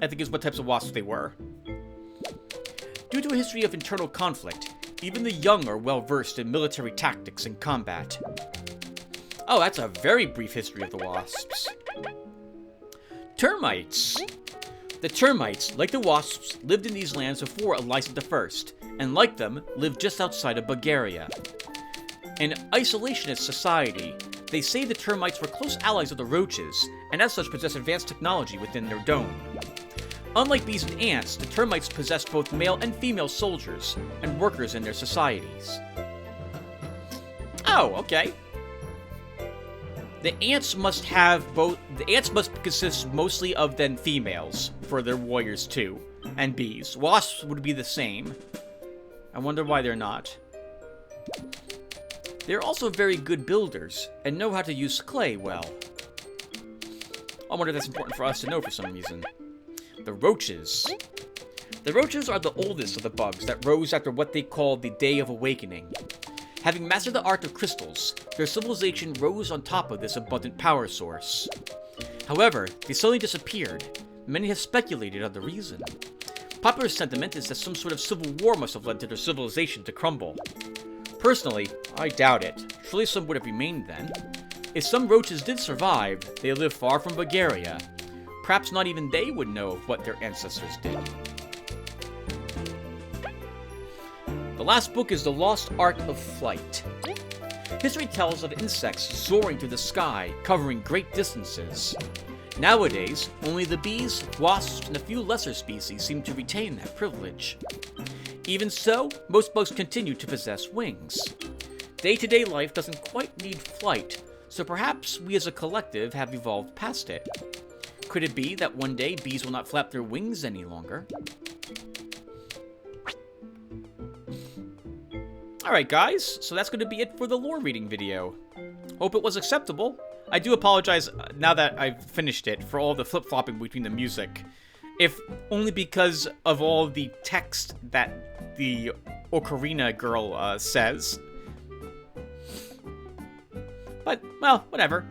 Speaker 1: I think is what types of wasps they were. Due to a history of internal conflict, even the young are well versed in military tactics and combat. Oh, that's a very brief history of the wasps. Termites. The termites, like the wasps, lived in these lands before Lysan I, and like them, lived just outside of Bugaria. An isolationist society, they say the termites were close allies of the roaches, and as such possess advanced technology within their dome. Unlike bees and ants, the termites possess both male and female soldiers, and workers in their societies. Oh, okay. The ants must consist mostly of then females for their warriors too, and bees. Wasps would be the same. I wonder why they're not. They're also very good builders, and know how to use clay well. I wonder if that's important for us to know for some reason. The roaches. The roaches are the oldest of the bugs that rose after what they call the Day of Awakening. Having mastered the art of crystals, their civilization rose on top of this abundant power source. However, they suddenly disappeared. Many have speculated on the reason. Popular sentiment is that some sort of civil war must have led to their civilization to crumble. Personally, I doubt it. Surely some would have remained then. If some roaches did survive, they live far from Bugaria. Perhaps not even they would know of what their ancestors did. The last book is The Lost Art of Flight. History tells of insects soaring through the sky, covering great distances. Nowadays, only the bees, wasps, and a few lesser species seem to retain that privilege. Even so, most bugs continue to possess wings. Day-to-day life doesn't quite need flight, so perhaps we as a collective have evolved past it. Could it be that one day bees will not flap their wings any longer? Alright guys, so that's going to be it for the lore reading video. Hope it was acceptable. I do apologize, now that I've finished it, for all the flip-flopping between the music. If only because of all the text that the Ocarina girl says. But, well, whatever.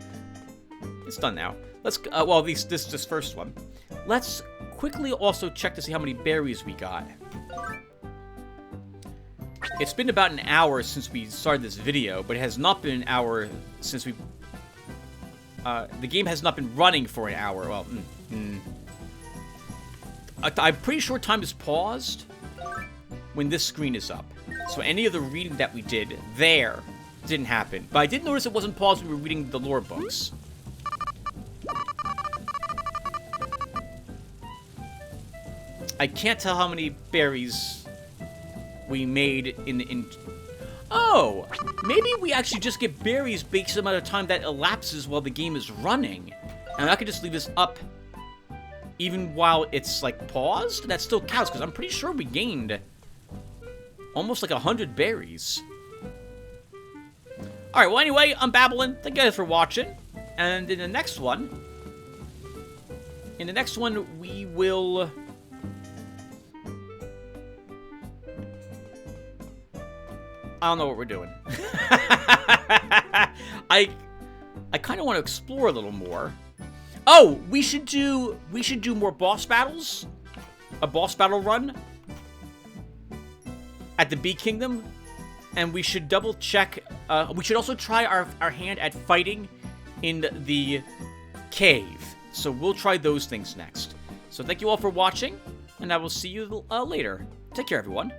Speaker 1: It's done now. Let's, well, at least this first one. Let's quickly also check to see how many berries we got. It's been about an hour since we started this video, but it has not been an hour since we... the game has not been running for an hour. Well, I'm pretty sure time is paused when this screen is up. So any of the reading that we did there didn't happen. But I did notice it wasn't paused when we were reading the lore books. I can't tell how many berries we made in... Oh! Maybe we actually just get berries based on the amount of time that elapses while the game is running. And I could just leave this up even while it's, like, paused? That still counts, because I'm pretty sure we gained almost, like, 100 berries. Alright, well, anyway, I'm babbling. Thank you guys for watching. And in the next one... we will... I don't know what we're doing. I kind of want to explore a little more. Oh, we should do more boss battles. A boss battle run at the Bee Kingdom, and we should double check. We should also try our hand at fighting in the cave. So we'll try those things next. So thank you all for watching, and I will see you later. Take care, everyone.